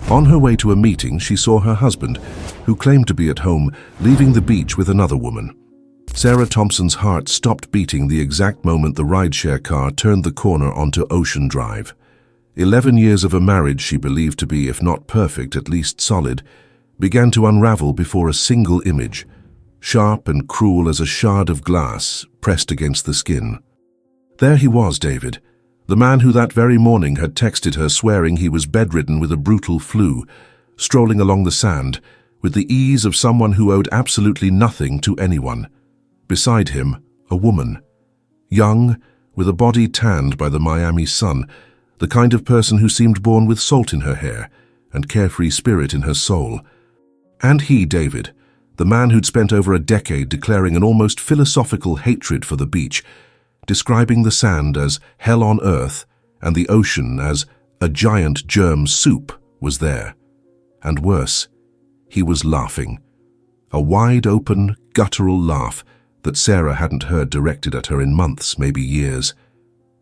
On her way to a meeting, she saw her husband, who claimed to be at home, leaving the beach with another woman. Sarah Thompson's heart stopped beating the exact moment the rideshare car turned the corner onto Ocean Drive. 11 years of a marriage she believed to be, if not perfect, at least solid, began to unravel before a single image, sharp and cruel as a shard of glass pressed against the skin. There he was, David, the man who that very morning had texted her swearing he was bedridden with a brutal flu, strolling along the sand with the ease of someone who owed absolutely nothing to anyone. Beside him, a woman, young, with a body tanned by the Miami sun, the kind of person who seemed born with salt in her hair and carefree spirit in her soul. And he, David, the man who'd spent over a decade declaring an almost philosophical hatred for the beach, describing the sand as hell on earth and the ocean as a giant germ soup, was there. And worse, he was laughing. A wide-open, guttural laugh that Sarah hadn't heard directed at her in months, maybe years.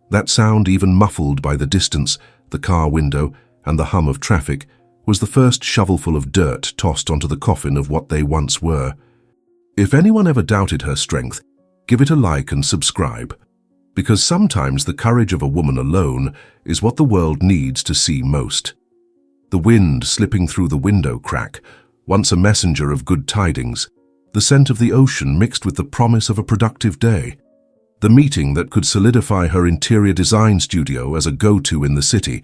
That sound, even muffled by the distance, the car window, and the hum of traffic, was the first shovelful of dirt tossed onto the coffin of what they once were. If anyone ever doubted her strength, give it a like and subscribe, because sometimes the courage of a woman alone is what the world needs to see most. The wind slipping through the window crack, once a messenger of good tidings, the scent of the ocean mixed with the promise of a productive day. The meeting that could solidify her interior design studio as a go-to in the city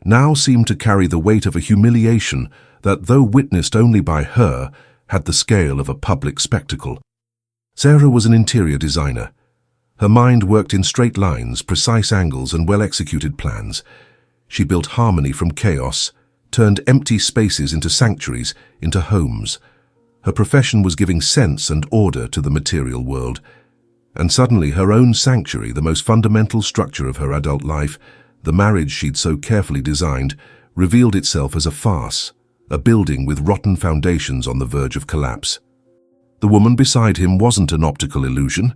now seemed to carry the weight of a humiliation that, though witnessed only by her, had the scale of a public spectacle. Sarah was an interior designer. Her mind worked in straight lines, precise angles, and well-executed plans. She built harmony from chaos, turned empty spaces into sanctuaries, into homes. Her profession was giving sense and order to the material world. And suddenly her own sanctuary, the most fundamental structure of her adult life, the marriage she'd so carefully designed, revealed itself as a farce, a building with rotten foundations on the verge of collapse. The woman beside him wasn't an optical illusion.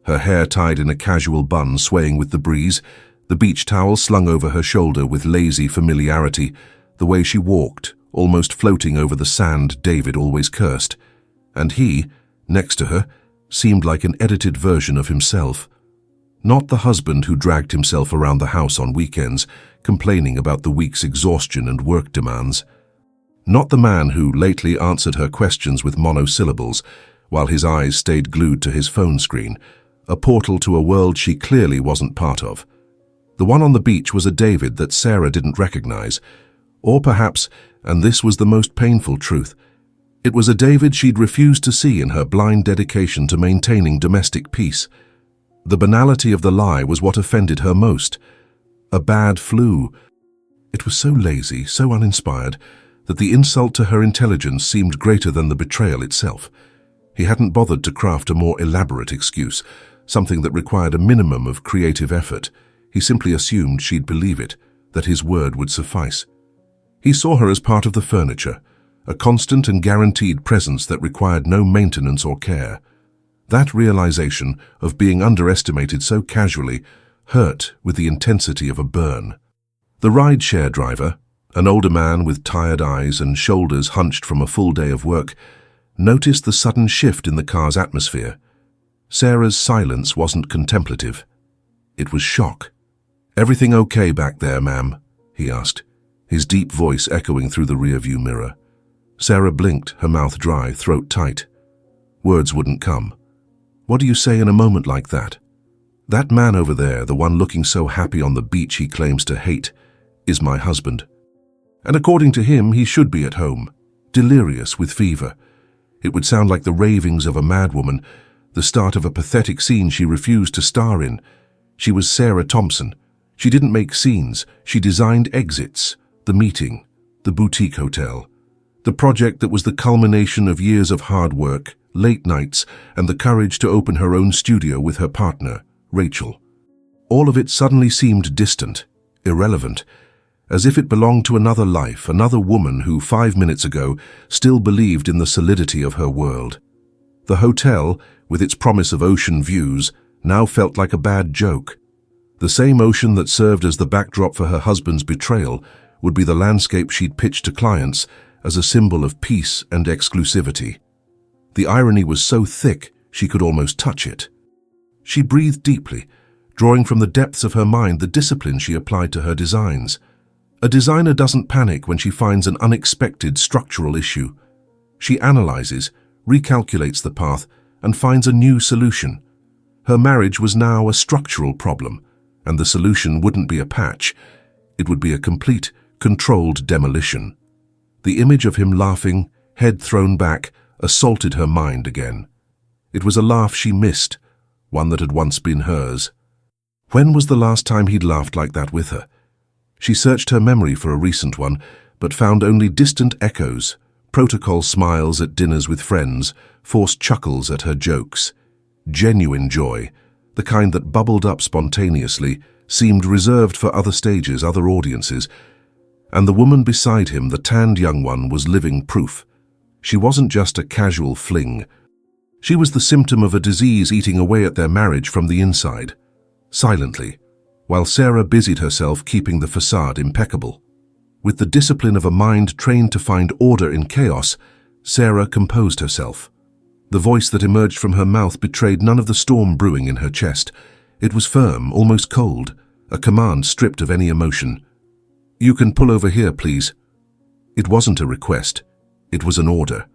Her hair tied in a casual bun swaying with the breeze, the beach towel slung over her shoulder with lazy familiarity, the way she walked, almost floating over the sand David always cursed. And he, next to her, seemed like an edited version of himself. Not the husband who dragged himself around the house on weekends, complaining about the week's exhaustion and work demands. Not the man who lately answered her questions with monosyllables, while his eyes stayed glued to his phone screen, a portal to a world she clearly wasn't part of. The one on the beach was a David that Sarah didn't recognize, or perhaps, and this was the most painful truth, it was a David she'd refused to see in her blind dedication to maintaining domestic peace. The banality of the lie was what offended her most. A bad flu. It was so lazy, so uninspired, that the insult to her intelligence seemed greater than the betrayal itself. He hadn't bothered to craft a more elaborate excuse, something that required a minimum of creative effort. He simply assumed she'd believe it, that his word would suffice. He saw her as part of the furniture, a constant and guaranteed presence that required no maintenance or care. That realization of being underestimated so casually hurt with the intensity of a burn. The ride-share driver, an older man with tired eyes and shoulders hunched from a full day of work, noticed the sudden shift in the car's atmosphere. Sarah's silence wasn't contemplative. It was shock. "Everything okay back there, ma'am?" he asked, his deep voice echoing through the rearview mirror. Sarah blinked, her mouth dry, throat tight. Words wouldn't come. What do you say in a moment like that? That man over there, the one looking so happy on the beach he claims to hate, is my husband. And according to him, he should be at home, delirious with fever. It would sound like the ravings of a madwoman, the start of a pathetic scene she refused to star in. She was Sarah Thompson. She didn't make scenes, she designed exits, the meeting, the boutique hotel. The project that was the culmination of years of hard work, late nights, and the courage to open her own studio with her partner, Rachel. All of it suddenly seemed distant, irrelevant, as if it belonged to another life, another woman who 5 minutes ago still believed in the solidity of her world. The hotel, with its promise of ocean views, now felt like a bad joke. The same ocean that served as the backdrop for her husband's betrayal would be the landscape she'd pitched to clients as a symbol of peace and exclusivity. The irony was so thick she could almost touch it. She breathed deeply, drawing from the depths of her mind the discipline she applied to her designs. A designer doesn't panic when she finds an unexpected structural issue. She analyzes, recalculates the path, and finds a new solution. Her marriage was now a structural problem, and the solution wouldn't be a patch. It would be a complete, controlled demolition. The image of him laughing, head thrown back, assaulted her mind again. It was a laugh she missed, one that had once been hers. When was the last time he'd laughed like that with her? She searched her memory for a recent one, but found only distant echoes, protocol smiles at dinners with friends, forced chuckles at her jokes. Genuine joy, the kind that bubbled up spontaneously, seemed reserved for other stages, other audiences. And the woman beside him, the tanned young one, was living proof. She wasn't just a casual fling. She was the symptom of a disease eating away at their marriage from the inside, silently, while Sarah busied herself keeping the facade impeccable. With the discipline of a mind trained to find order in chaos, Sarah composed herself. The voice that emerged from her mouth betrayed none of the storm brewing in her chest. It was firm, almost cold, a command stripped of any emotion. "You can pull over here, please." It wasn't a request. It was an order.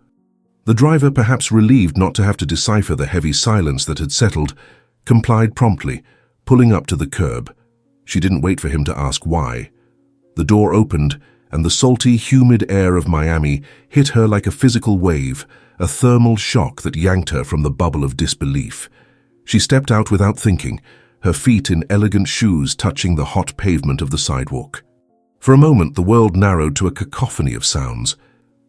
The driver, perhaps relieved not to have to decipher the heavy silence that had settled, complied promptly, pulling up to the curb. She didn't wait for him to ask why. The door opened, and the salty, humid air of Miami hit her like a physical wave, a thermal shock that yanked her from the bubble of disbelief. She stepped out without thinking, her feet in elegant shoes touching the hot pavement of the sidewalk. For a moment, the world narrowed to a cacophony of sounds.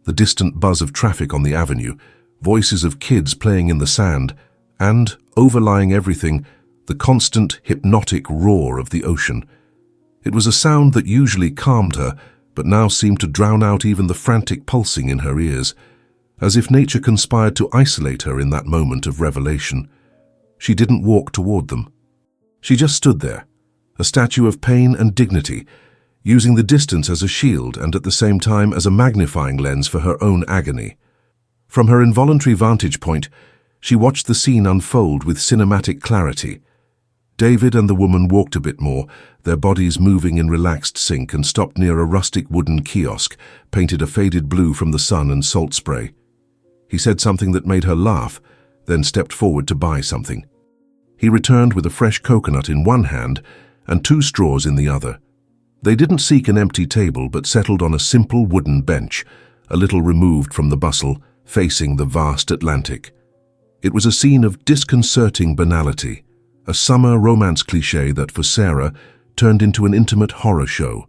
The distant buzz of traffic on the avenue, voices of kids playing in the sand, and, overlying everything, the constant, hypnotic roar of the ocean. It was a sound that usually calmed her, but now seemed to drown out even the frantic pulsing in her ears, as if nature conspired to isolate her in that moment of revelation. She didn't walk toward them. She just stood there, a statue of pain and dignity, using the distance as a shield and at the same time as a magnifying lens for her own agony. From her involuntary vantage point, she watched the scene unfold with cinematic clarity. David and the woman walked a bit more, their bodies moving in relaxed sync, and stopped near a rustic wooden kiosk, painted a faded blue from the sun and salt spray. He said something that made her laugh, then stepped forward to buy something. He returned with a fresh coconut in one hand and 2 straws in the other. They didn't seek an empty table, but settled on a simple wooden bench, a little removed from the bustle, facing the vast Atlantic. It was a scene of disconcerting banality, a summer romance cliché that, for Sarah, turned into an intimate horror show.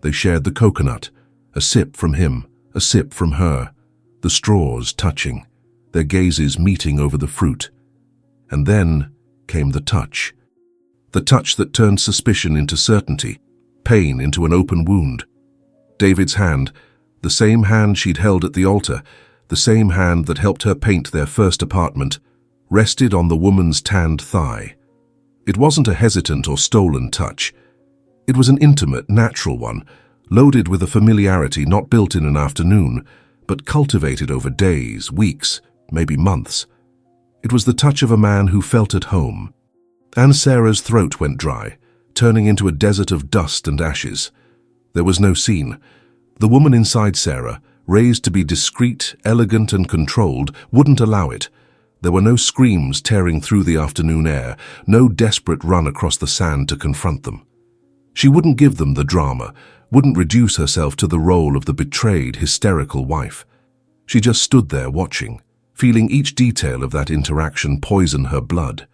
They shared the coconut, a sip from him, a sip from her, the straws touching, their gazes meeting over the fruit. And then came the touch that turned suspicion into certainty, pain into an open wound. David's hand, the same hand she'd held at the altar, the same hand that helped her paint their first apartment, rested on the woman's tanned thigh. It wasn't a hesitant or stolen touch. It was an intimate, natural one, loaded with a familiarity not built in an afternoon, but cultivated over days, weeks, maybe months. It was the touch of a man who felt at home. And Sarah's throat went dry, turning into a desert of dust and ashes. There was no scene. The woman inside Sarah, raised to be discreet, elegant, and controlled, wouldn't allow it. There were no screams tearing through the afternoon air, no desperate run across the sand to confront them. She wouldn't give them the drama, wouldn't reduce herself to the role of the betrayed, hysterical wife. She just stood there watching, feeling each detail of that interaction poison her blood.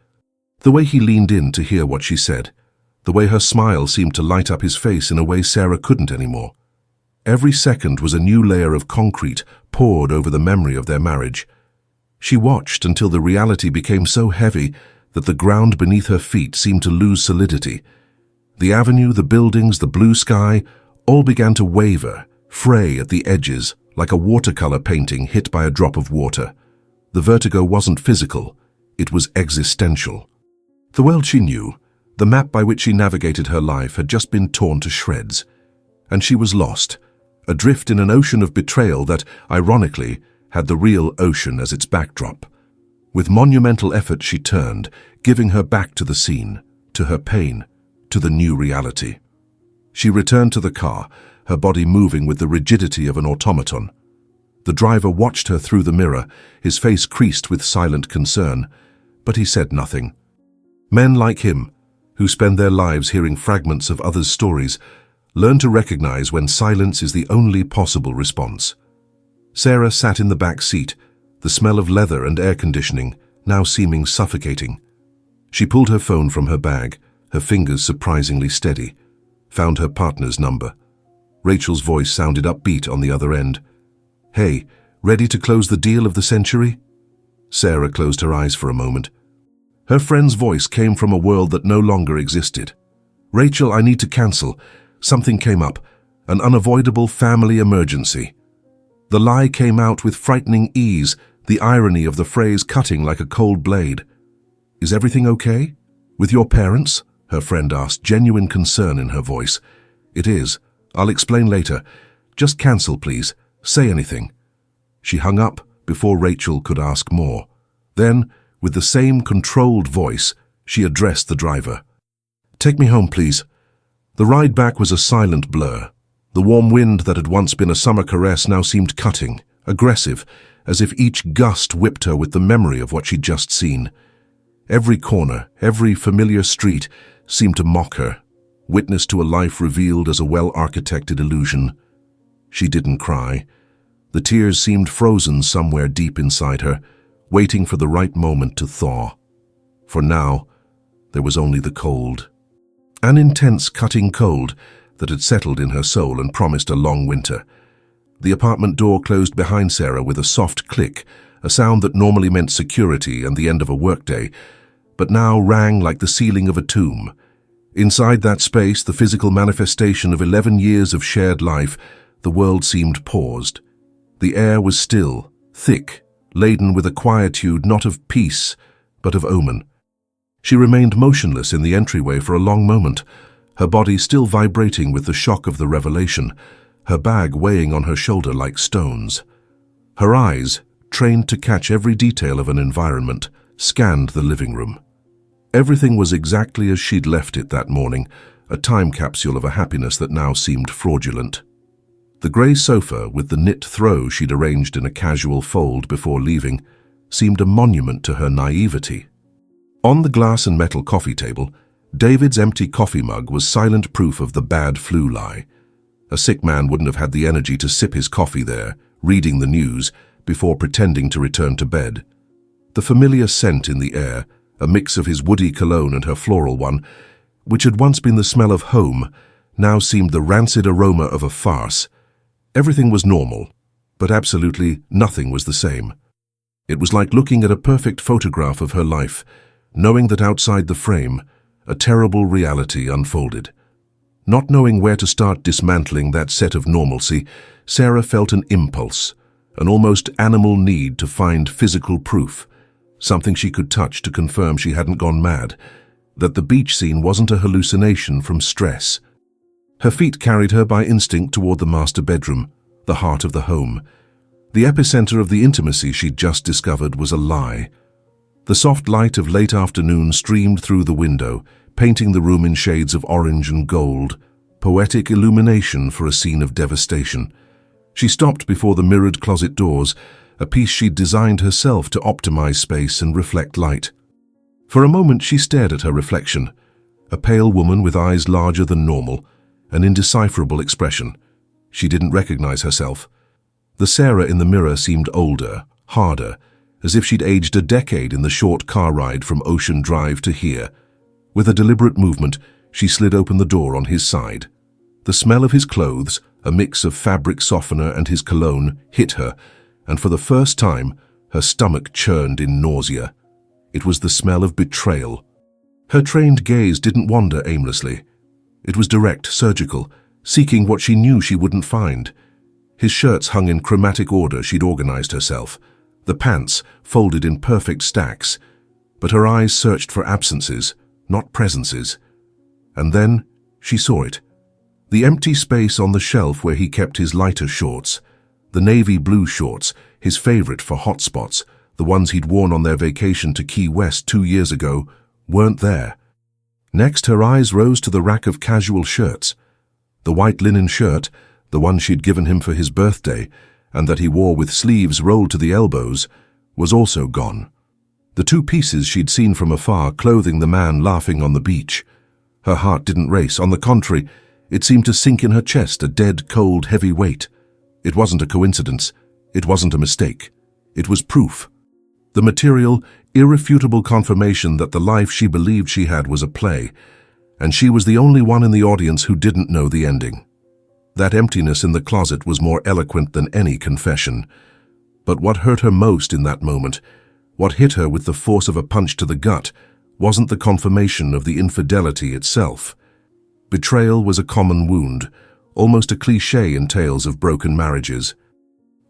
The way he leaned in to hear what she said, the way her smile seemed to light up his face in a way Sarah couldn't anymore. Every second was a new layer of concrete poured over the memory of their marriage. She watched until the reality became so heavy that the ground beneath her feet seemed to lose solidity. The avenue, the buildings, the blue sky, all began to waver, fray at the edges, like a watercolor painting hit by a drop of water. The vertigo wasn't physical, it was existential. The world she knew, the map by which she navigated her life, had just been torn to shreds. And she was lost, adrift in an ocean of betrayal that, ironically, had the real ocean as its backdrop. With monumental effort she turned, giving her back to the scene, to her pain, to the new reality. She returned to the car, her body moving with the rigidity of an automaton. The driver watched her through the mirror, his face creased with silent concern, but he said nothing. Men like him, who spend their lives hearing fragments of others' stories, learn to recognize when silence is the only possible response. Sarah sat in the back seat, the smell of leather and air conditioning now seeming suffocating. She pulled her phone from her bag, her fingers surprisingly steady, found her partner's number. Rachel's voice sounded upbeat on the other end. "Hey, ready to close the deal of the century?" Sarah closed her eyes for a moment. Her friend's voice came from a world that no longer existed. "Rachel, I need to cancel. Something came up, an unavoidable family emergency." The lie came out with frightening ease, the irony of the phrase cutting like a cold blade. "Is everything okay? With your parents?" her friend asked, genuine concern in her voice. "It is. I'll explain later. Just cancel, please. Say anything." She hung up before Rachel could ask more. Then, with the same controlled voice, she addressed the driver. "Take me home, please." The ride back was a silent blur. The warm wind that had once been a summer caress now seemed cutting, aggressive, as if each gust whipped her with the memory of what she'd just seen. Every corner, every familiar street seemed to mock her, witness to a life revealed as a well-architected illusion. She didn't cry. The tears seemed frozen somewhere deep inside her, waiting for the right moment to thaw. For now, there was only the cold. An intense, cutting cold that had settled in her soul and promised a long winter. The apartment door closed behind Sarah with a soft click, a sound that normally meant security and the end of a workday, but now rang like the ceiling of a tomb. Inside that space, the physical manifestation of 11 years of shared life, the world seemed paused. The air was still, thick, laden with a quietude not of peace, but of omen. She remained motionless in the entryway for a long moment, her body still vibrating with the shock of the revelation, her bag weighing on her shoulder like stones. Her eyes, trained to catch every detail of an environment, scanned the living room. Everything was exactly as she'd left it that morning, a time capsule of a happiness that now seemed fraudulent. The grey sofa, with the knit throw she'd arranged in a casual fold before leaving, seemed a monument to her naivety. On the glass and metal coffee table, David's empty coffee mug was silent proof of the bad flu lie. A sick man wouldn't have had the energy to sip his coffee there, reading the news, before pretending to return to bed. The familiar scent in the air, a mix of his woody cologne and her floral one, which had once been the smell of home, now seemed the rancid aroma of a farce. Everything was normal, but absolutely nothing was the same. It was like looking at a perfect photograph of her life, knowing that outside the frame, a terrible reality unfolded. Not knowing where to start dismantling that set of normalcy, Sarah felt an impulse, an almost animal need to find physical proof, something she could touch to confirm she hadn't gone mad, that the beach scene wasn't a hallucination from stress. Her feet carried her by instinct toward the master bedroom, the heart of the home. The epicenter of the intimacy she'd just discovered was a lie. The soft light of late afternoon streamed through the window, painting the room in shades of orange and gold, poetic illumination for a scene of devastation. She stopped before the mirrored closet doors, a piece she'd designed herself to optimize space and reflect light. For a moment she stared at her reflection, a pale woman with eyes larger than normal, an indecipherable expression. She didn't recognize herself. The Sarah in the mirror seemed older, harder, as if she'd aged a decade in the short car ride from Ocean Drive to here. With a deliberate movement, she slid open the door on his side. The smell of his clothes, a mix of fabric softener and his cologne, hit her, and for the first time, her stomach churned in nausea. It was the smell of betrayal. Her trained gaze didn't wander aimlessly. It was direct, surgical, seeking what she knew she wouldn't find. His shirts hung in chromatic order she'd organized herself, the pants folded in perfect stacks, but her eyes searched for absences, not presences. And then she saw it. The empty space on the shelf where he kept his lighter shorts, the navy blue shorts, his favorite for hot spots, the ones he'd worn on their vacation to Key West 2 years ago, weren't there. Next, her eyes rose to the rack of casual shirts. The white linen shirt, the one she'd given him for his birthday, and that he wore with sleeves rolled to the elbows, was also gone. The 2 pieces she'd seen from afar clothing the man laughing on the beach. Her heart didn't race. On the contrary, it seemed to sink in her chest, a dead, cold, heavy weight. It wasn't a coincidence. It wasn't a mistake. It was proof. The material, irrefutable confirmation that the life she believed she had was a play, and she was the only one in the audience who didn't know the ending. That emptiness in the closet was more eloquent than any confession. But what hurt her most in that moment, what hit her with the force of a punch to the gut, wasn't the confirmation of the infidelity itself. Betrayal was a common wound, almost a cliché in tales of broken marriages.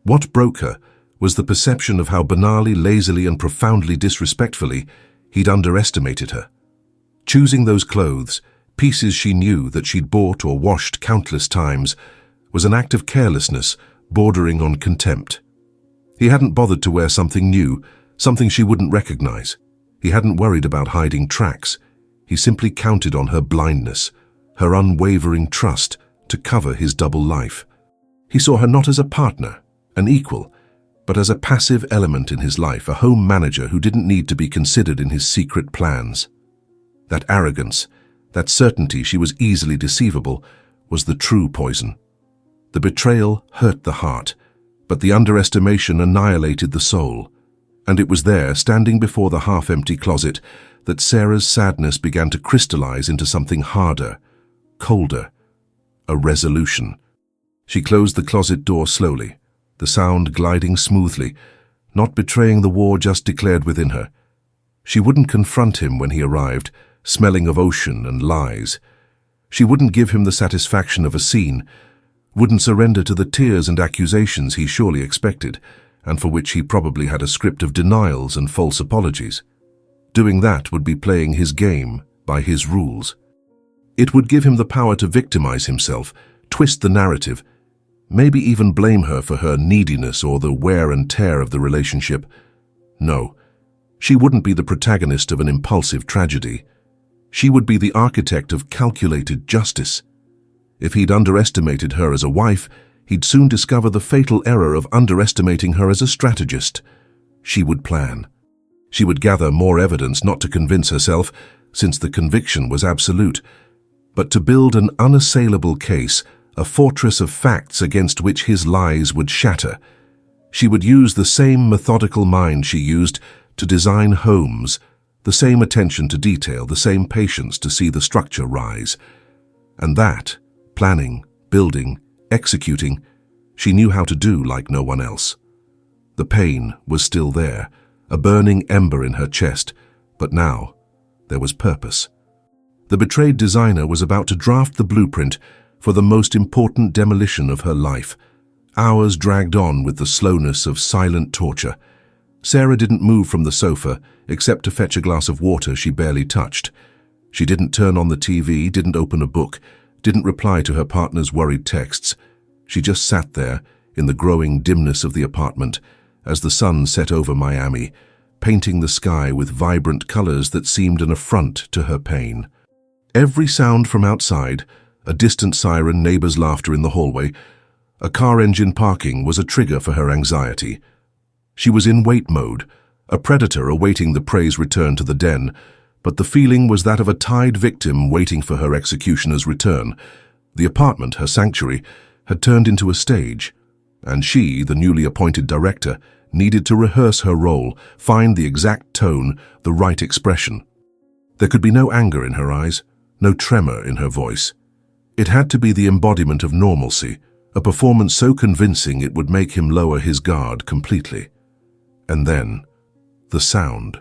What broke her was the perception of how banally, lazily, and profoundly disrespectfully he'd underestimated her. Choosing those clothes, pieces she knew that she'd bought or washed countless times, was an act of carelessness bordering on contempt. He hadn't bothered to wear something new, something she wouldn't recognize. He hadn't worried about hiding tracks. He simply counted on her blindness, her unwavering trust to cover his double life. He saw her not as a partner, an equal, but as a passive element in his life, a home manager who didn't need to be considered in his secret plans. That arrogance, that certainty she was easily deceivable, was the true poison. The betrayal hurt the heart, but the underestimation annihilated the soul. And it was there, standing before the half-empty closet, that Sarah's sadness began to crystallize into something harder, colder, a resolution. She closed the closet door slowly, the sound gliding smoothly, not betraying the war just declared within her. She wouldn't confront him when he arrived, smelling of ocean and lies. She wouldn't give him the satisfaction of a scene, wouldn't surrender to the tears and accusations he surely expected, and for which he probably had a script of denials and false apologies. Doing that would be playing his game by his rules. It would give him the power to victimize himself, twist the narrative, maybe even blame her for her neediness or the wear and tear of the relationship. No, she wouldn't be the protagonist of an impulsive tragedy. She would be the architect of calculated justice. If he'd underestimated her as a wife, he'd soon discover the fatal error of underestimating her as a strategist. She would plan. She would gather more evidence, not to convince herself, since the conviction was absolute, but to build an unassailable case, a fortress of facts against which his lies would shatter. She would use the same methodical mind she used to design homes, the same attention to detail, the same patience to see the structure rise. And that, planning, building, executing, she knew how to do like no one else. The pain was still there, a burning ember in her chest, but now there was purpose. The betrayed designer was about to draft the blueprint for the most important demolition of her life. Hours dragged on with the slowness of silent torture. Sarah didn't move from the sofa, except to fetch a glass of water she barely touched. She didn't turn on the TV, didn't open a book, didn't reply to her partner's worried texts. She just sat there, in the growing dimness of the apartment, as the sun set over Miami, painting the sky with vibrant colors that seemed an affront to her pain. Every sound from outside, a distant siren, neighbors' laughter in the hallway, a car engine parking, was a trigger for her anxiety. She was in wait mode, a predator awaiting the prey's return to the den, but the feeling was that of a tied victim waiting for her executioner's return. The apartment, her sanctuary, had turned into a stage, and she, the newly appointed director, needed to rehearse her role, find the exact tone, the right expression. There could be no anger in her eyes, no tremor in her voice. It had to be the embodiment of normalcy, a performance so convincing it would make him lower his guard completely. And then, the sound.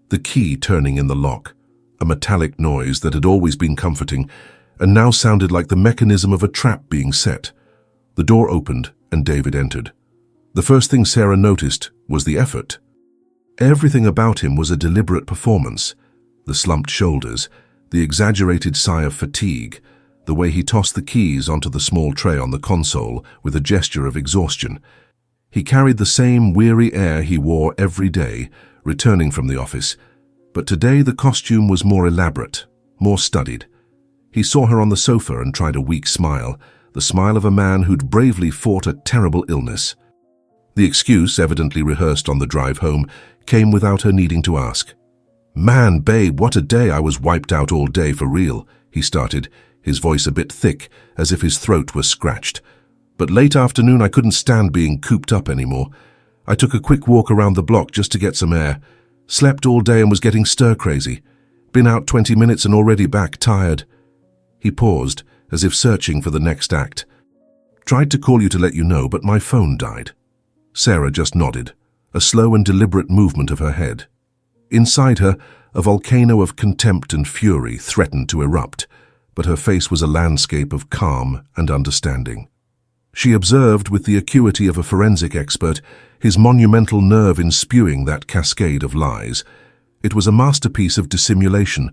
The key turning in the lock, a metallic noise that had always been comforting, and now sounded like the mechanism of a trap being set. The door opened, and David entered. The first thing Sarah noticed was the effort. Everything about him was a deliberate performance. The slumped shoulders, the exaggerated sigh of fatigue, the way he tossed the keys onto the small tray on the console with a gesture of exhaustion. He carried the same weary air he wore every day, returning from the office, but today the costume was more elaborate, more studied. He saw her on the sofa and tried a weak smile, the smile of a man who'd bravely fought a terrible illness. The excuse, evidently rehearsed on the drive home, came without her needing to ask. "Man, babe, what a day. I was wiped out all day for real," he started, his voice a bit thick, as if his throat was scratched. "But late afternoon I couldn't stand being cooped up anymore. I took a quick walk around the block just to get some air. Slept all day and was getting stir-crazy. Been out 20 minutes and already back, tired." He paused, as if searching for the next act. "Tried to call you to let you know, but my phone died." Sarah just nodded, a slow and deliberate movement of her head. Inside her, a volcano of contempt and fury threatened to erupt, but her face was a landscape of calm and understanding. She observed with the acuity of a forensic expert his monumental nerve in spewing that cascade of lies. It was a masterpiece of dissimulation,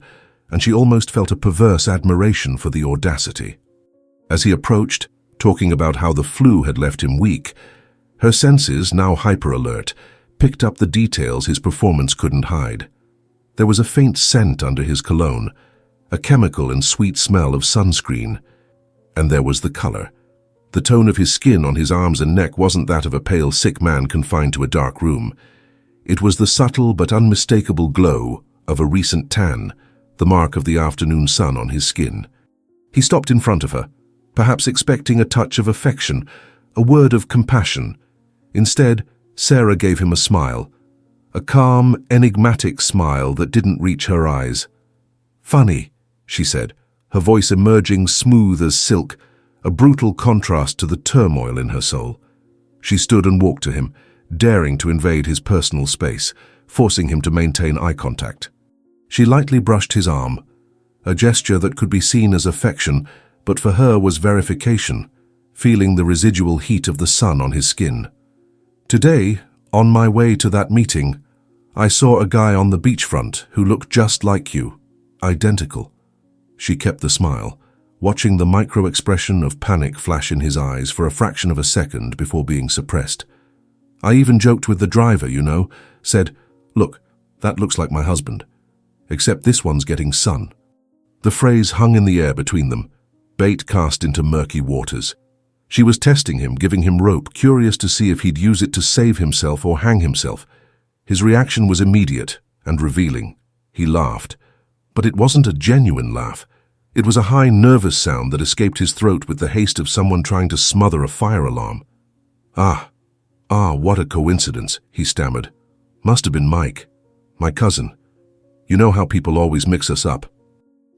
and she almost felt a perverse admiration for the audacity. As he approached, talking about how the flu had left him weak, her senses, now hyper-alert, picked up the details his performance couldn't hide. There was a faint scent under his cologne, a chemical and sweet smell of sunscreen. And there was the color. The tone of his skin on his arms and neck wasn't that of a pale, sick man confined to a dark room. It was the subtle but unmistakable glow of a recent tan, the mark of the afternoon sun on his skin. He stopped in front of her, perhaps expecting a touch of affection, a word of compassion. Instead, Sarah gave him a smile, a calm, enigmatic smile that didn't reach her eyes. "Funny," she said, her voice emerging smooth as silk, a brutal contrast to the turmoil in her soul. She stood and walked to him, daring to invade his personal space, forcing him to maintain eye contact. She lightly brushed his arm, a gesture that could be seen as affection, but for her was verification, feeling the residual heat of the sun on his skin. "Today, on my way to that meeting, I saw a guy on the beachfront who looked just like you, identical." She kept the smile, watching the micro-expression of panic flash in his eyes for a fraction of a second before being suppressed. "I even joked with the driver, you know, said, 'Look, that looks like my husband. Except this one's getting sun.'" The phrase hung in the air between them, bait cast into murky waters. She was testing him, giving him rope, curious to see if he'd use it to save himself or hang himself. His reaction was immediate and revealing. He laughed. But it wasn't a genuine laugh. It was a high, nervous sound that escaped his throat with the haste of someone trying to smother a fire alarm. Ah, what a coincidence," he stammered. "Must have been Mike, my cousin. You know how people always mix us up."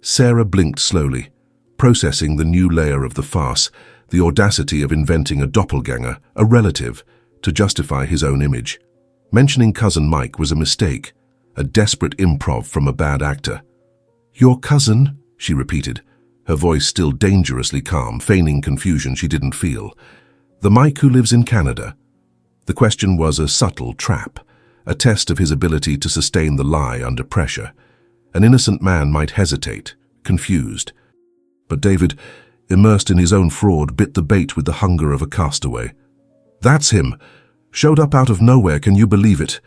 Sarah blinked slowly, processing the new layer of the farce, the audacity of inventing a doppelganger, a relative, to justify his own image. Mentioning cousin Mike was a mistake, a desperate improv from a bad actor. "Your cousin?" she repeated, her voice still dangerously calm, feigning confusion she didn't feel. "The Mike who lives in Canada." The question was a subtle trap, a test of his ability to sustain the lie under pressure. An innocent man might hesitate, confused. But David, immersed in his own fraud, bit the bait with the hunger of a castaway. "That's him. Showed up out of nowhere, can you believe it?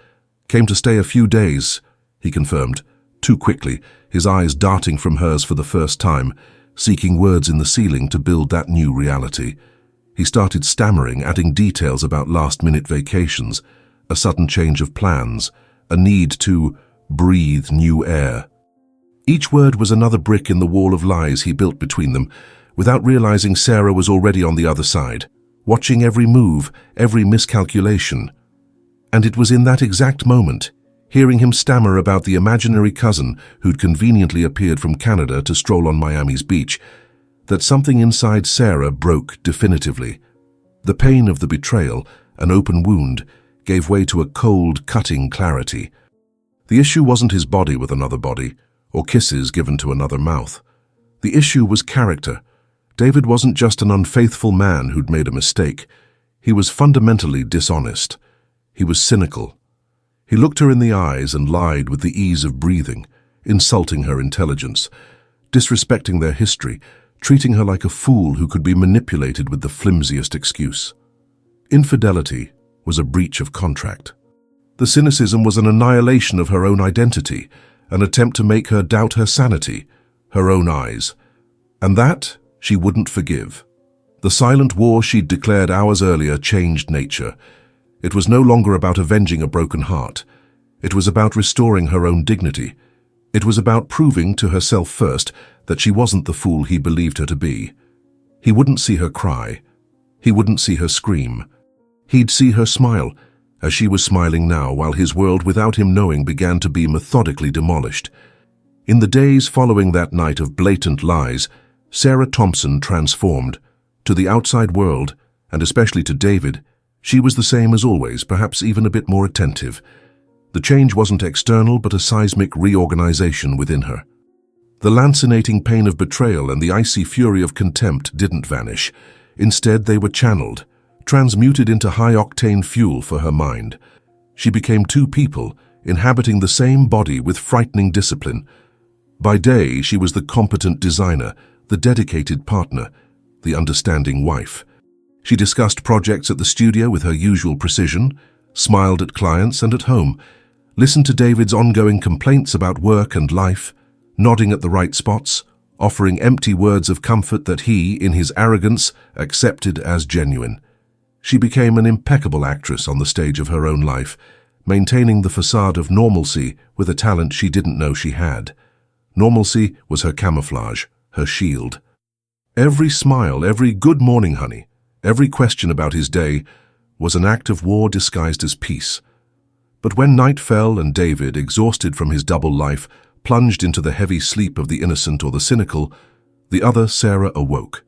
Came to stay a few days," he confirmed, too quickly, his eyes darting from hers for the first time, seeking words in the ceiling to build that new reality. He started stammering, adding details about last-minute vacations, a sudden change of plans, a need to breathe new air. Each word was another brick in the wall of lies he built between them, without realizing Sarah was already on the other side, watching every move, every miscalculation. And it was in that exact moment, hearing him stammer about the imaginary cousin who'd conveniently appeared from Canada to stroll on Miami's beach, that something inside Sarah broke definitively. The pain of the betrayal, an open wound, gave way to a cold, cutting clarity. The issue wasn't his body with another body, or kisses given to another mouth. The issue was character. David wasn't just an unfaithful man who'd made a mistake. He was fundamentally dishonest. He was cynical. He looked her in the eyes and lied with the ease of breathing, insulting her intelligence, disrespecting their history, treating her like a fool who could be manipulated with the flimsiest excuse. Infidelity was a breach of contract. The cynicism was an annihilation of her own identity, an attempt to make her doubt her sanity, her own eyes. And that she wouldn't forgive. The silent war she'd declared hours earlier changed nature. It was no longer about avenging a broken heart. It was about restoring her own dignity. It was about proving to herself first that she wasn't the fool he believed her to be. He wouldn't see her cry. He wouldn't see her scream. He'd see her smile, as she was smiling now, while his world, without him knowing, began to be methodically demolished. In the days following that night of blatant lies, Sarah Thompson transformed. To the outside world, and especially to David, she was the same as always, perhaps even a bit more attentive. The change wasn't external, but a seismic reorganization within her. The lancinating pain of betrayal and the icy fury of contempt didn't vanish. Instead, they were channeled, transmuted into high-octane fuel for her mind. She became two people, inhabiting the same body with frightening discipline. By day, she was the competent designer, the dedicated partner, the understanding wife. She discussed projects at the studio with her usual precision, smiled at clients and at home, listened to David's ongoing complaints about work and life, nodding at the right spots, offering empty words of comfort that he, in his arrogance, accepted as genuine. She became an impeccable actress on the stage of her own life, maintaining the facade of normalcy with a talent she didn't know she had. Normalcy was her camouflage, her shield. Every smile, every "good morning, honey," every question about his day was an act of war disguised as peace. But when night fell and David, exhausted from his double life, plunged into the heavy sleep of the innocent or the cynical, the other Sarah awoke.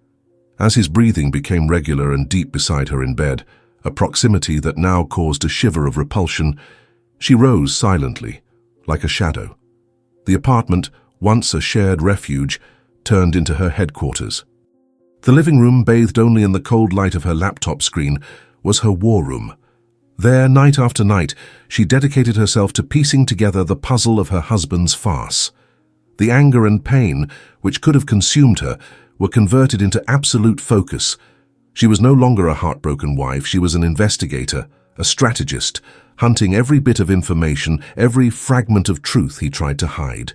As his breathing became regular and deep beside her in bed, a proximity that now caused a shiver of repulsion, she rose silently, like a shadow. The apartment, once a shared refuge, turned into her headquarters. The living room, bathed only in the cold light of her laptop screen, was her war room. There, night after night, she dedicated herself to piecing together the puzzle of her husband's farce. The anger and pain, which could have consumed her, were converted into absolute focus. She was no longer a heartbroken wife, she was an investigator, a strategist, hunting every bit of information, every fragment of truth he tried to hide.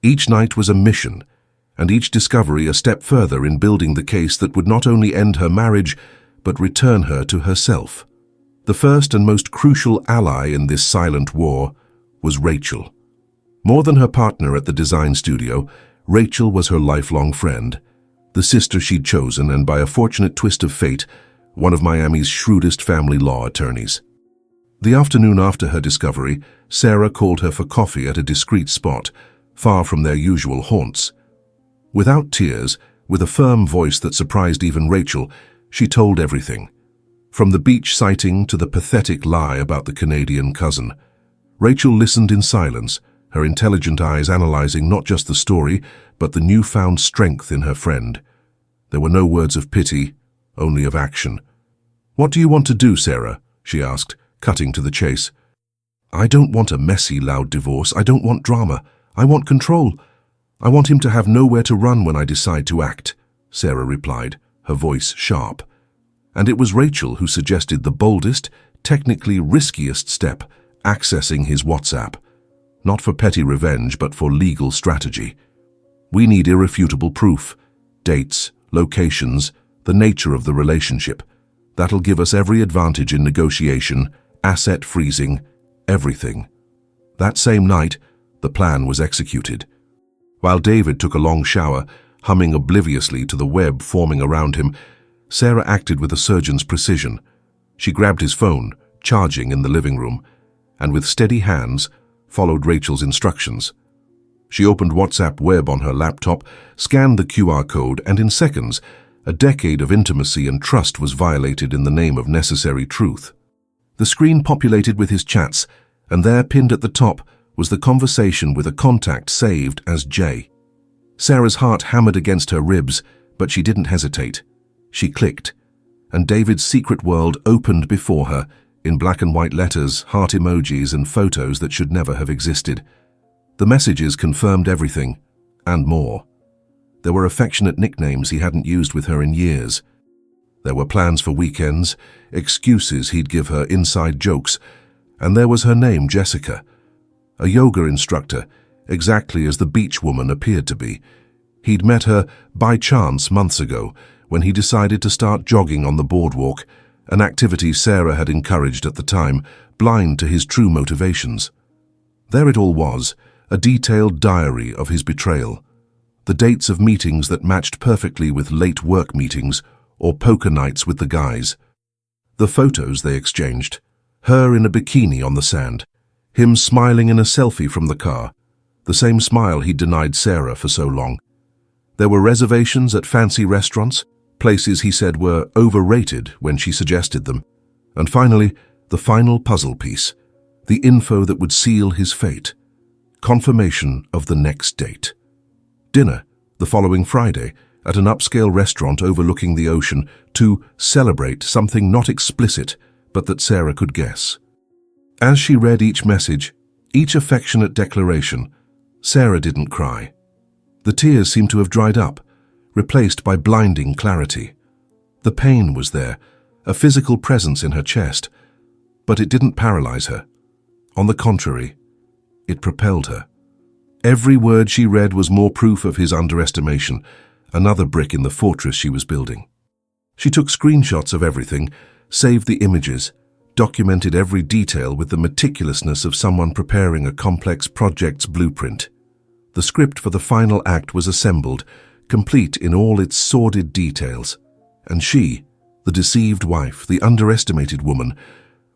Each night was a mission, and each discovery a step further in building the case that would not only end her marriage, but return her to herself. The first and most crucial ally in this silent war was Rachel. More than her partner at the design studio, Rachel was her lifelong friend, the sister she'd chosen, and by a fortunate twist of fate, one of Miami's shrewdest family law attorneys. The afternoon after her discovery, Sarah called her for coffee at a discreet spot, far from their usual haunts. Without tears, with a firm voice that surprised even Rachel, she told everything. From the beach sighting to the pathetic lie about the Canadian cousin. Rachel listened in silence, her intelligent eyes analyzing not just the story, but the newfound strength in her friend. There were no words of pity, only of action. "What do you want to do, Sarah?" she asked, cutting to the chase. "I don't want a messy, loud divorce. I don't want drama. I want control. I want him to have nowhere to run when I decide to act," Sarah replied, her voice sharp. And it was Rachel who suggested the boldest, technically riskiest step, accessing his WhatsApp. Not for petty revenge, but for legal strategy. "We need irrefutable proof. Dates, locations, the nature of the relationship. That'll give us every advantage in negotiation, asset freezing, everything." That same night, the plan was executed. While David took a long shower, humming obliviously to the web forming around him, Sarah acted with a surgeon's precision. She grabbed his phone, charging in the living room, and with steady hands, followed Rachel's instructions. She opened WhatsApp web on her laptop, scanned the QR code, and in seconds, a decade of intimacy and trust was violated in the name of necessary truth. The screen populated with his chats, and there, pinned at the top, was the conversation with a contact saved as Jay. Sarah's heart hammered against her ribs, but she didn't hesitate. She clicked, and David's secret world opened before her, in black and white letters, heart emojis, and photos that should never have existed. The messages confirmed everything, and more. There were affectionate nicknames he hadn't used with her in years. There were plans for weekends, excuses he'd give her, inside jokes, and there was her name, Jessica, a yoga instructor, exactly as the beach woman appeared to be. He'd met her by chance months ago when he decided to start jogging on the boardwalk, an activity Sarah had encouraged at the time, blind to his true motivations. There it all was, a detailed diary of his betrayal. The dates of meetings that matched perfectly with late work meetings or poker nights with the guys. The photos they exchanged, her in a bikini on the sand, him smiling in a selfie from the car, the same smile he'd denied Sarah for so long. There were reservations at fancy restaurants, places he said were overrated when she suggested them. And finally, the final puzzle piece, the info that would seal his fate. Confirmation of the next date. Dinner, the following Friday, at an upscale restaurant overlooking the ocean to celebrate something not explicit, but that Sarah could guess. As she read each message, each affectionate declaration, Sarah didn't cry. The tears seemed to have dried up, replaced by blinding clarity. The pain was there, a physical presence in her chest, but it didn't paralyze her. On the contrary, it propelled her. Every word she read was more proof of his underestimation, another brick in the fortress she was building. She took screenshots of everything, saved the images, documented every detail with the meticulousness of someone preparing a complex project's blueprint. The script for the final act was assembled, complete in all its sordid details, and she, the deceived wife, the underestimated woman,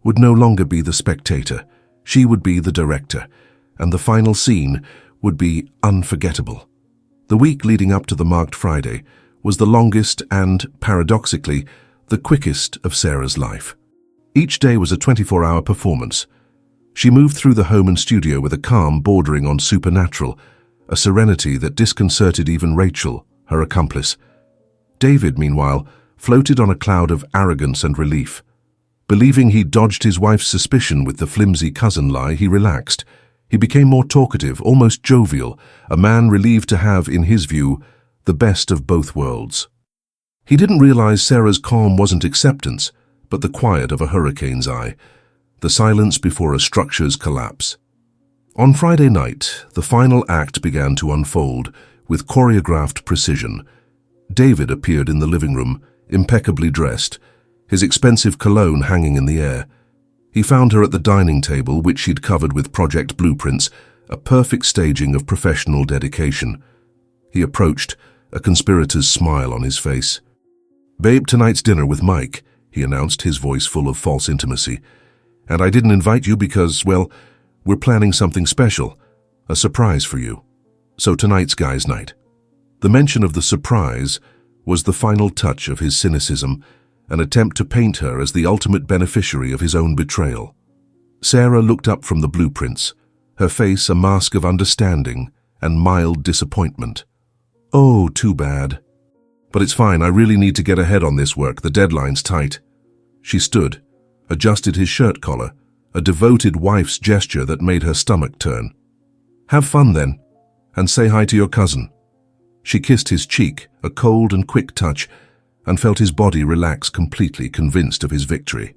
would no longer be the spectator. She would be the director, and the final scene would be unforgettable. The week leading up to the marked Friday was the longest and, paradoxically, the quickest of Sarah's life. Each day was a 24-hour performance. She moved through the home and studio with a calm bordering on supernatural, a serenity that disconcerted even Rachel, her accomplice. David, meanwhile, floated on a cloud of arrogance and relief. Believing he'd dodged his wife's suspicion with the flimsy cousin lie, he relaxed. He became more talkative, almost jovial, a man relieved to have, in his view, the best of both worlds. He didn't realize Sarah's calm wasn't acceptance, but the quiet of a hurricane's eye, the silence before a structure's collapse. On Friday night, the final act began to unfold with choreographed precision. David appeared in the living room, impeccably dressed, his expensive cologne hanging in the air. He found her at the dining table, which she'd covered with project blueprints, a perfect staging of professional dedication. He approached, a conspirator's smile on his face. "Babe, tonight's dinner with Mike," he announced, his voice full of false intimacy. "And I didn't invite you because, well, we're planning something special, a surprise for you. So tonight's guys' night." The mention of the surprise was the final touch of his cynicism, an attempt to paint her as the ultimate beneficiary of his own betrayal. Sarah looked up from the blueprints, her face a mask of understanding and mild disappointment. "Oh, too bad. But it's fine, I really need to get ahead on this work, the deadline's tight." She stood, adjusted his shirt collar, a devoted wife's gesture that made her stomach turn. "Have fun then, and say hi to your cousin." She kissed his cheek, a cold and quick touch, and felt his body relax completely, convinced of his victory.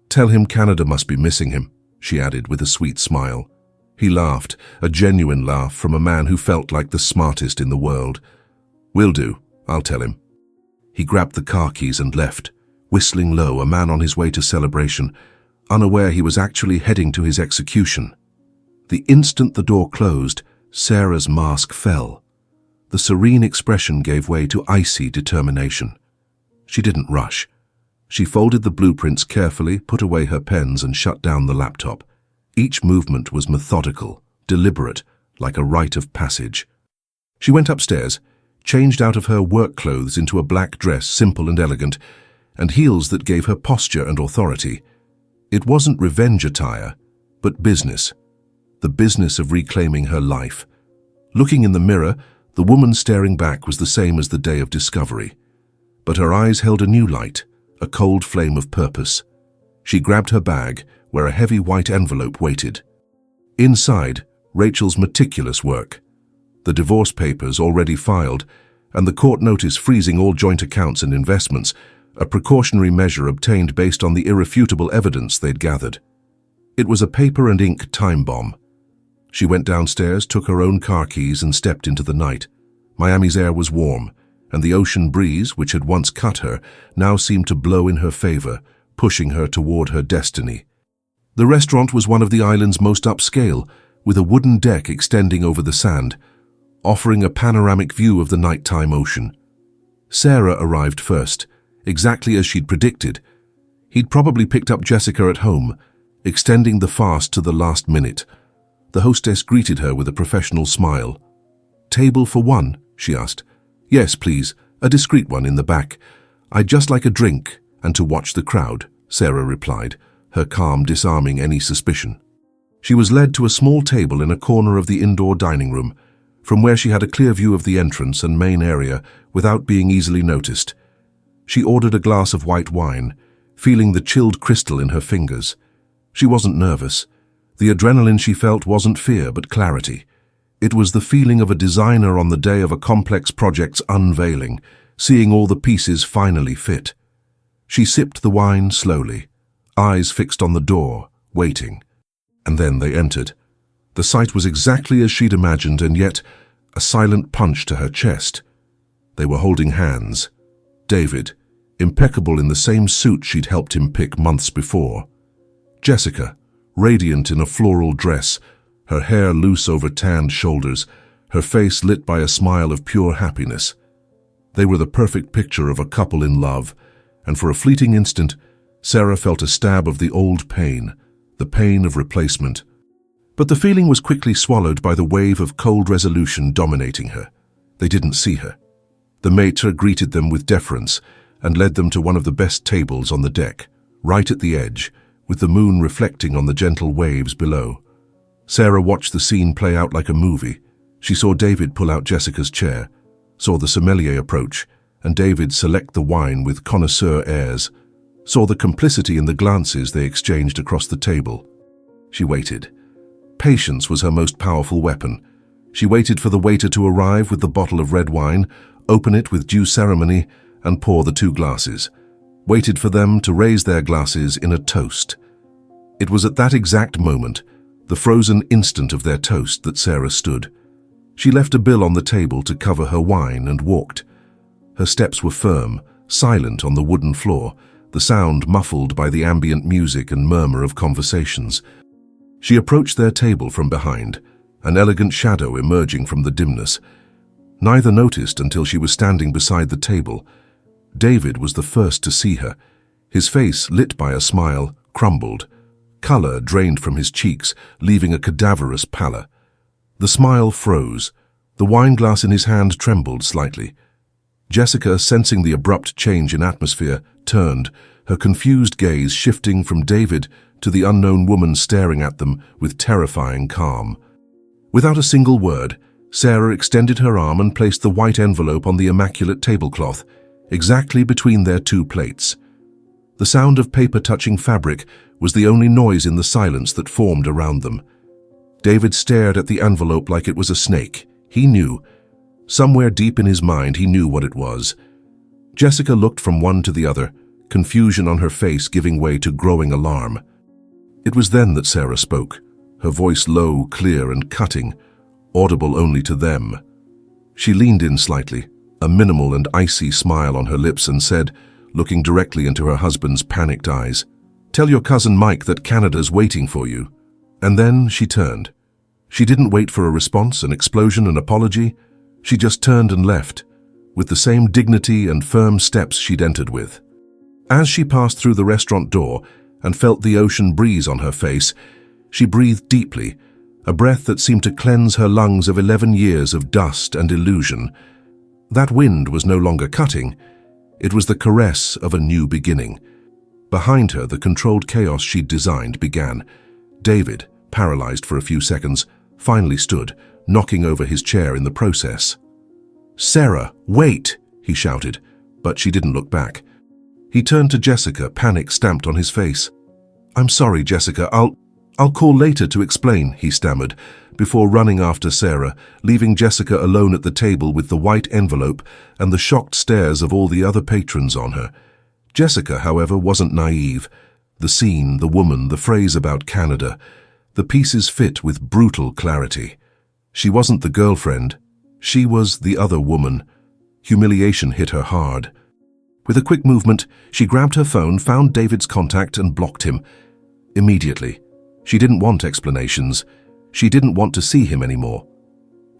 "Tell him Canada must be missing him," she added with a sweet smile. He laughed, a genuine laugh from a man who felt like the smartest in the world. "Will do, I'll tell him." He grabbed the car keys and left, whistling low, a man on his way to celebration, unaware he was actually heading to his execution. The instant the door closed, Sarah's mask fell. The serene expression gave way to icy determination. She didn't rush. She folded the blueprints carefully, put away her pens, and shut down the laptop. Each movement was methodical, deliberate, like a rite of passage. She went upstairs, changed out of her work clothes into a black dress, simple and elegant, and heels that gave her posture and authority. It wasn't revenge attire, but business. The business of reclaiming her life. Looking in the mirror, the woman staring back was the same as the day of discovery. But her eyes held a new light, a cold flame of purpose. She grabbed her bag, where a heavy white envelope waited. Inside, Rachel's meticulous work. The divorce papers already filed, and the court notice freezing all joint accounts and investments, a precautionary measure obtained based on the irrefutable evidence they'd gathered. It was a paper and ink time bomb. She went downstairs, took her own car keys, and stepped into the night. Miami's air was warm, and the ocean breeze, which had once cut her, now seemed to blow in her favor, pushing her toward her destiny. The restaurant was one of the island's most upscale, with a wooden deck extending over the sand, offering a panoramic view of the nighttime ocean. Sarah arrived first, exactly as she'd predicted. He'd probably picked up Jessica at home, extending the fast to the last minute. The hostess greeted her with a professional smile. "Table for one?" she asked. "Yes, please, a discreet one in the back. I'd just like a drink and to watch the crowd," Sarah replied, her calm disarming any suspicion. She was led to a small table in a corner of the indoor dining room, from where she had a clear view of the entrance and main area without being easily noticed. She ordered a glass of white wine, feeling the chilled crystal in her fingers. She wasn't nervous. The adrenaline she felt wasn't fear but clarity. It was the feeling of a designer on the day of a complex project's unveiling, seeing all the pieces finally fit. She sipped the wine slowly, eyes fixed on the door, waiting. And then they entered. The sight was exactly as she'd imagined, and yet a silent punch to her chest. They were holding hands. David, impeccable in the same suit she'd helped him pick months before. Jessica, radiant in a floral dress, her hair loose over tanned shoulders, her face lit by a smile of pure happiness. They were the perfect picture of a couple in love, and for a fleeting instant, Sarah felt a stab of the old pain, the pain of replacement. But the feeling was quickly swallowed by the wave of cold resolution dominating her. They didn't see her. The maître greeted them with deference and led them to one of the best tables on the deck, right at the edge, with the moon reflecting on the gentle waves below. Sarah watched the scene play out like a movie. She saw David pull out Jessica's chair, saw the sommelier approach, and David select the wine with connoisseur airs, saw the complicity in the glances they exchanged across the table. She waited. Patience was her most powerful weapon. She waited for the waiter to arrive with the bottle of red wine, open it with due ceremony, and pour the two glasses. Waited for them to raise their glasses in a toast. It was at that exact moment, the frozen instant of their toast, that Sarah stood. She left a bill on the table to cover her wine and walked. Her steps were firm, silent on the wooden floor, the sound muffled by the ambient music and murmur of conversations. She approached their table from behind, an elegant shadow emerging from the dimness. Neither noticed until she was standing beside the table. David was the first to see her. His face, lit by a smile, crumbled. Color drained from his cheeks, leaving a cadaverous pallor. The smile froze. The wineglass in his hand trembled slightly. Jessica, sensing the abrupt change in atmosphere, turned, her confused gaze shifting from David to the unknown woman staring at them with terrifying calm. Without a single word, Sarah extended her arm and placed the white envelope on the immaculate tablecloth, exactly between their two plates. The sound of paper touching fabric was the only noise in the silence that formed around them. David stared at the envelope like it was a snake. He knew. Somewhere deep in his mind, he knew what it was. Jessica looked from one to the other, confusion on her face giving way to growing alarm. It was then that Sarah spoke, her voice low, clear, and cutting, audible only to them. She leaned in slightly, a minimal and icy smile on her lips, and said, looking directly into her husband's panicked eyes, "Tell your cousin Mike that Canada's waiting for you." And then she turned. She didn't wait for a response, an explosion, an apology. She just turned and left, with the same dignity and firm steps she'd entered with. As she passed through the restaurant door and felt the ocean breeze on her face, she breathed deeply, a breath that seemed to cleanse her lungs of 11 years of dust and illusion. That wind was no longer cutting. It was the caress of a new beginning. Behind her, the controlled chaos she'd designed began. David, paralyzed for a few seconds, finally stood, knocking over his chair in the process. "Sarah, wait!" he shouted, but she didn't look back. He turned to Jessica, panic stamped on his face. "I'm sorry, Jessica, I'll call later to explain," he stammered, before running after Sarah, leaving Jessica alone at the table with the white envelope and the shocked stares of all the other patrons on her. Jessica, however, wasn't naive. The scene, the woman, the phrase about Canada, the pieces fit with brutal clarity. She wasn't the girlfriend. She was the other woman. Humiliation hit her hard. With a quick movement, she grabbed her phone, found David's contact and blocked him. Immediately. She didn't want explanations. She didn't want to see him anymore.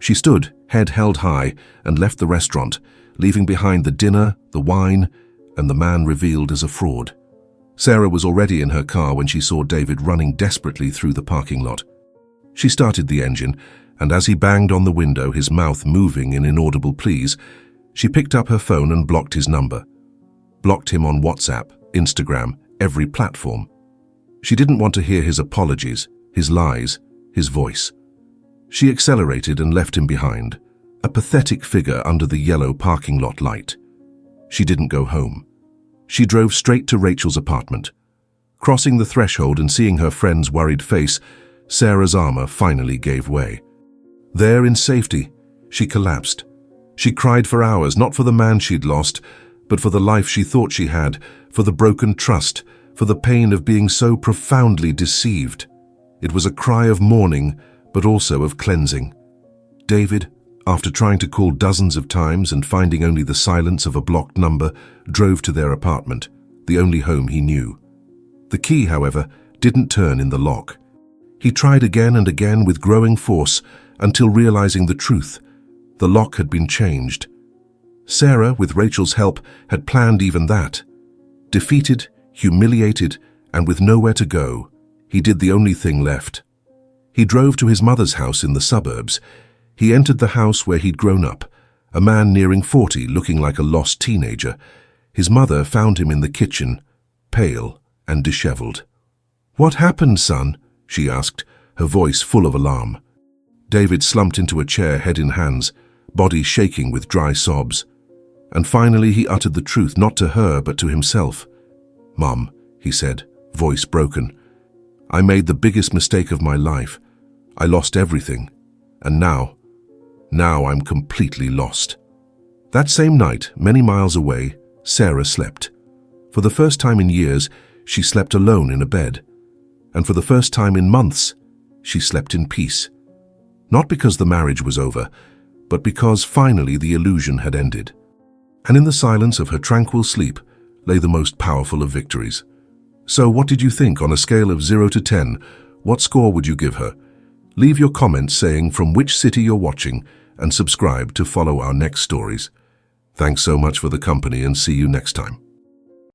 She stood, head held high, and left the restaurant, leaving behind the dinner, the wine, and the man revealed as a fraud. Sarah was already in her car when she saw David running desperately through the parking lot. She started the engine, and as he banged on the window, his mouth moving in inaudible pleas, she picked up her phone and blocked his number. Blocked him on WhatsApp, Instagram, every platform. She didn't want to hear his apologies, his lies, his voice. She accelerated and left him behind, a pathetic figure under the yellow parking lot light. She didn't go home. She drove straight to Rachel's apartment. Crossing the threshold and seeing her friend's worried face, Sarah's armor finally gave way. There in safety, she collapsed. She cried for hours, not for the man she'd lost, but for the life she thought she had, for the broken trust, for the pain of being so profoundly deceived. It was a cry of mourning, but also of cleansing. David, after trying to call dozens of times and finding only the silence of a blocked number, drove to their apartment, the only home he knew. The key, however, didn't turn in the lock. He tried again and again with growing force until realizing the truth. The lock had been changed. Sarah, with Rachel's help, had planned even that. Defeated, humiliated, and with nowhere to go, he did the only thing left. He drove to his mother's house in the suburbs. He entered the house where he'd grown up, a man nearing 40, looking like a lost teenager. His mother found him in the kitchen, pale and disheveled. "What happened, son?" she asked, her voice full of alarm. David slumped into a chair, head in hands, body shaking with dry sobs. And finally he uttered the truth, not to her, but to himself. "Mom," he said, voice broken, "I made the biggest mistake of my life. I lost everything. And now I'm completely lost." That same night, many miles away, Sarah slept. For the first time in years, she slept alone in a bed. And for the first time in months, she slept in peace. Not because the marriage was over, but because finally the illusion had ended. And in the silence of her tranquil sleep lay the most powerful of victories. So what did you think? On a scale of 0 to 10, what score would you give her? Leave your comments saying from which city you're watching and subscribe to follow our next stories. Thanks so much for the company and see you next time.